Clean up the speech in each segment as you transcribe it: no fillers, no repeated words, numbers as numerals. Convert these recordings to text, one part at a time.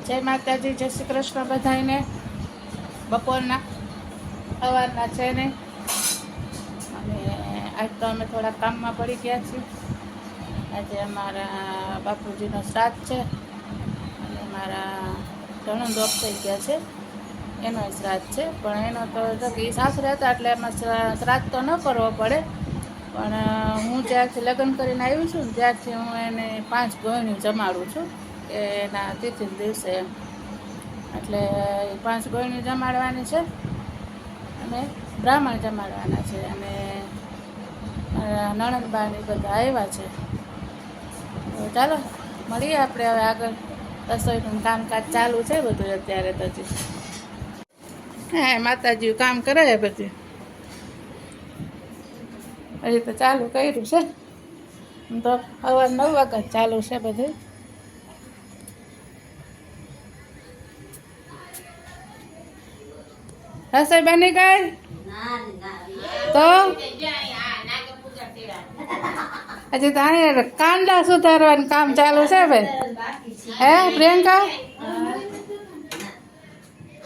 જય માતાજી, જય શ્રી કૃષ્ણ બધાને. બપોરના સવારના છે ને, અને આજ તો અમે થોડા કામમાં પડી ગયા છીએ. આજે અમારા બાપુજીનો શ્રાદ્ધ છે અને મારા ઘણું દોપ થઈ ગયા છે, એનો શ્રાદ્ધ છે. પણ એનો તો જો કે સાસરે હતા એટલે એમાં શ્રાદ્ધ તો ન કરવો પડે. પણ હું જ્યારથી લગ્ન કરીને આવી છું ને ત્યારથી હું એને 5 ગોળણી જમાડું છું કે એના તિથિના દિવસે એમ. એટલે 5 ગોળણી જમાડવાની છે અને બ્રાહ્મણ જમાડવાના છે. અને નણંદબાની બધા આવ્યા છે. તો ચાલો મળીએ આપણે હવે આગળ. રસોઈનું કામકાજ ચાલુ છે બધું અત્યારે તો હજી. હા, માતાજી કામ કરે છે બધું, હજી તો ચાલુ કર્યું છે. તો સવાર 9 વાગ્યા ચાલુ છે બધું. રસોઈ બની ગઈ તો હજી તો અહીંયા કાંડા સુધારવાનું કામ ચાલુ છે ભાઈ. હે પ્રિયંકા?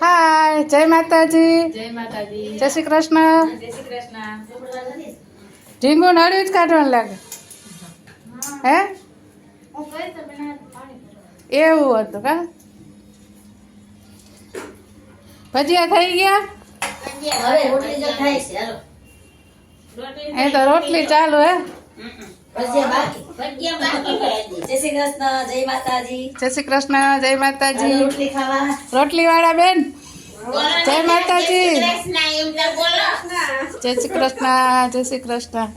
હાય, જય માતાજી. જય માતાજી. જય શ્રી કૃષ્ણ. જય શ્રી કૃષ્ણ. ઢીંગું નળ્યું જ કાઢવાનું લાગે. હે એવું હતું કા? ભજીયા થઈ ગયા? એ તો રોટલી ચાલુ હે. જય શ્રી કૃષ્ણ. જય માતાજી. જય શ્રી કૃષ્ણ. જય માતાજી. રોટલી ખાવા. રોટલી વાળા બેન, જય માતાજી. જય શ્રી કૃષ્ણ. જય શ્રી કૃષ્ણ.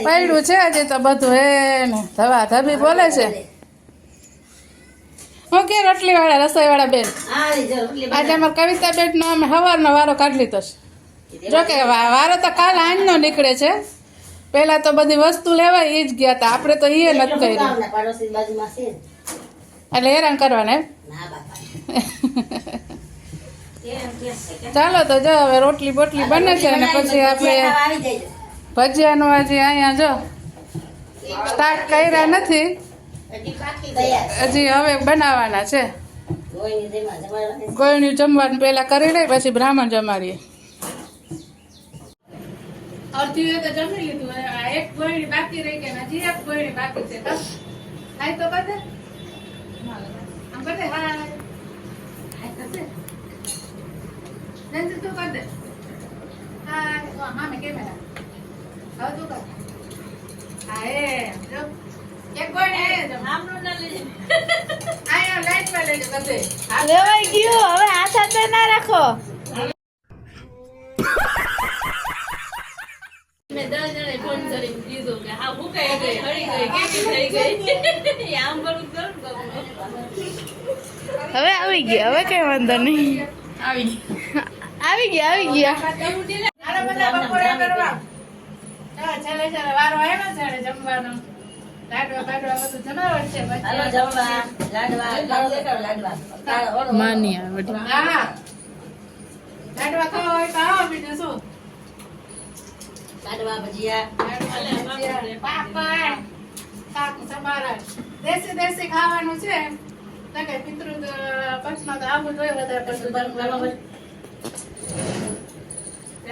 પડ્યું છે હજી તો બધું હે ને ધવા ધબી બોલે છે. હું કે રોટલી વાળા રસોઈ વાળા બેન, આજે અમારે કવિતા બેન નો અમે સવારનો વારો કાઢી લીધો છે. જો કે વારો તો કાલ આંજનો નીકળે છે. પેલા તો બધી વસ્તુ લેવાય એ જ ગયા હતા, આપણે તો એ નથી કર્યું. એટલે હેરાન કરવાના એમ. ચાલો તો જો હવે રોટલી બોટલી બને છે અને પછી આપણે ભજીયાનું હજી અહીંયા જો સ્ટાર્ટ કર્યા નથી, હજી હવે બનાવવાના છે. ગોળણી જમવાનું પેલા કરી લઈ, પછી બ્રાહ્મણ જમાડીએ. અડધી તો જમી લીધું, એક ગોળણી બાકી રહી કે હજી એક ગોળણી બાકી છે. હાય તો બધે આમ બધે હાય હાય થશે. તું કર દે. હાય હા મેં કેમેરા હવે તું કર. હા એ જો એક ગોળણી જો આમનું ના લેજે. આયા લાઈટ માં લેજો બધે. લેવાઈ ગયું, હવે હાથ હાથે ના રાખો. મેં 10 જણે ફોન કરીને કીધું કે હા ભૂકાઈ ગઈ, હળી ગઈ, કેવી થઈ ગઈ. આમ બધું કરું. હવે આવી ગયા, હવે કઈ વાંધો નહીં. આવી આવી ગયા. આરા બધા બપોરે કરવા. છેલ્લે છેલ્લે વારો આવ્યો છે એટલે જમવાનો. લાડવા બાડવા બધું જમાવટ છે. હાલો જમવા. લાડવા લાડવા. માની આવે. હા લાડવા ખાવા હોય તો આવો, બીજું શું. લાડવા ભજીયા. પાપડ શાક સમારા દેશી ખાવાનું છે. તો કે પિતૃ પક્ષમાં તો આવું જોઈએ વધારે પડતું.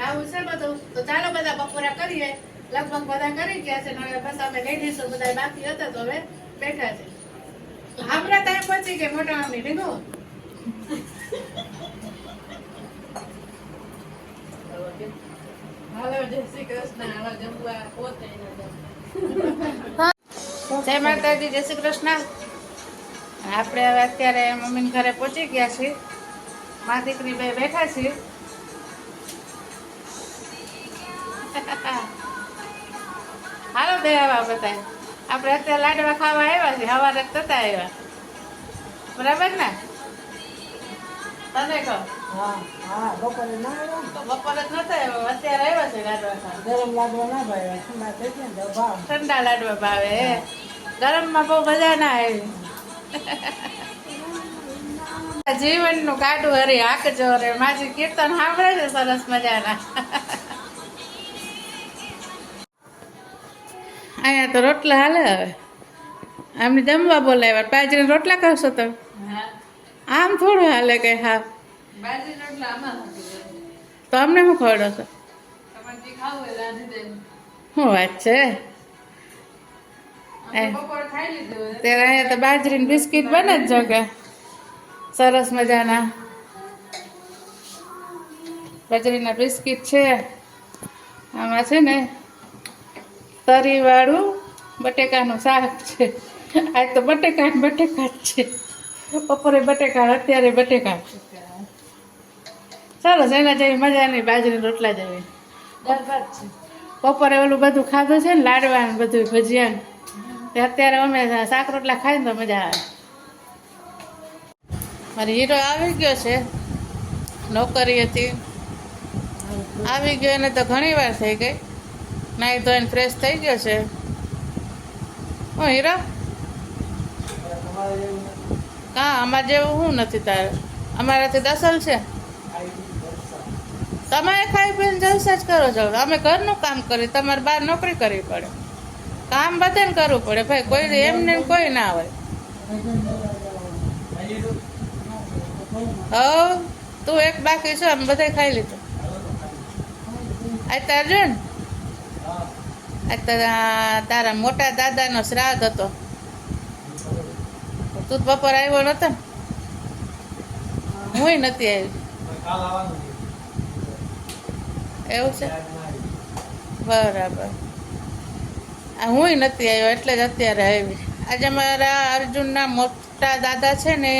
આવું છે બધું. તો ચાલો બધા બપોરા કરીએ. લગભગ બધા કરી ગયા છે ને હવે બસ અમે લેડીઝો બધા બાકી હતા તો હવે બેઠા છે. આપણા ટાઈમ પછી કે મોટા મમ્મી લીધો. હાલો જય શ્રી કૃષ્ણ. હાલો જમવા પોતે જય માતાજી, જય શ્રી કૃષ્ણ. આપણે હવે અત્યારે મમ્મીના ઘરે પહોંચી ગયા છીએ. મા દીકરી બે બેઠા છીએ. હાલો બે આવ્યા બધા. આપણે અત્યારે લાડવા ખાવા આવ્યા છીએ. સવારે જ થતા આવ્યા, બરાબર ને? તને કહો. બપોરે ના આવ્યા તો બપોરે જ નતા આવ્યા, અત્યારે આવ્યા છે લાડવા ખાવા. ગરમ લાડવા ના ભાવે, ઠંડા થઈ ગયા ને તો ભાવ. ઠંડા લાડવા ભાવે. ગરમમાં બહુ મજા ના આવી. જીવનનું કાઢું હરી હાકજો રે. માજી કીર્તન સાંભળે છે સરસ મજાના. અહીંયા તો રોટલા હાલે હવે. આમને જમવા બોલાવ્યા બાજરીના રોટલા કરશો તમે હા આમ થોડું હાલે કઈ હા બાજરી રોટલા આમાં નથી દેવું. તો અમને શું ખવડો છો તમારે જે ખાવું હોય રાંધી દેવું. શું વાત છે અમે બપોરે ખાઈ લીધું હોય. ત્યારે અહીંયા તો બાજરીની બિસ્કિટ બને જ જો કે સરસ મજાના બાજરીના બિસ્કિટ છે આમાં છે ને તરીવાળું બટેકાનું શાક છે આજ તો બટેકા જ છે બપોરે બટેકા અત્યારે બટેકા સરસ એના જેવી મજા નહીં બાજરીના રોટલા જેવી દાળ ભાત છે. બપોરે ઓલું બધું ખાધું છે ને લાડવા ને બધું ભજીયા ને તે અત્યારે અમે શાક રોટલા ખાઈને તો મજા આવે મારી હીરો આવી ગયો છે નોકરી હતી આવી ગયો એને તો ઘણી વાર થઈ ગઈ નાઈ ધોઈને ફ્રેશ થઈ ગયો છે ઓ હીરો હા અમારે જેવું શું નથી તારે અમારાથી દસલ છે તમે ખાઈ પીને જલસા જ કરો છો અમે ઘરનું કામ કરી તમારે બહાર નોકરી કરવી પડે કામ બધાને કરવું પડે ભાઈ કોઈ એમને ને કોઈ ના હોય હવ તું એક બાકી છો અમે બધા ખાઈ લીધું આજ તાર જો ને આજ તારા મોટા દાદાનો શ્રાદ્ધ હતો તું તો બપોર આવ્યો નતો ને હુંય નથી આવી એવું છે બરાબર આ હુંય નથી આવ્યો એટલે જ અત્યારે આવી આજે મારા અર્જુનના મોટા દાદા છે ને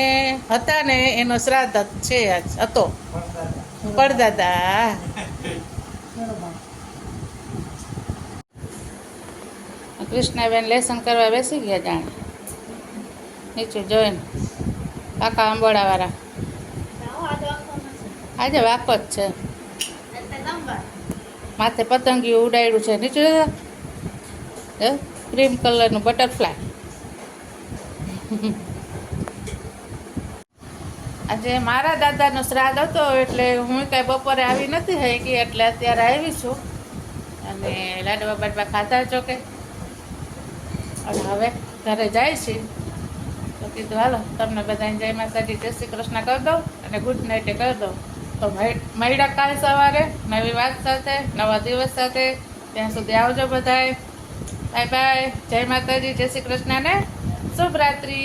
હતા ને એનો શ્રાદ્ધ છે આજ હતો પડદાદા કૃષ્ણાબેન લેસન કરવા બેસી ગયા જાણે નીચું જોઈને કાકા આંબોડાવાળા આજે વાકો જ છે માથે પતંગિયું ઉડાડ્યું છે નીચું ક્રીમ કલરનું બટરફ્લાય આજે મારા દાદાનો શ્રાદ્ધ હતો એટલે હું કાંઈ બપોરે આવી નથી થઈ ગઈ એટલે અત્યારે આવી છું અને લાડવા બાડવા ખાધા છો કે અને હવે ઘરે જાય છે તો કીધું હાલો તમને બધાને જય માતાજી જય શ્રી કૃષ્ણ કરી દઉં અને ગુડ નાઇટે કરી દઉં તો મળ્યા કાલ સવારે નવી વાત સાથે નવા દિવસ સાથે ત્યાં સુધી આવજો બધાય બાય બાય જય માતાજી જય શ્રી કૃષ્ણ ને શુભ રાત્રિ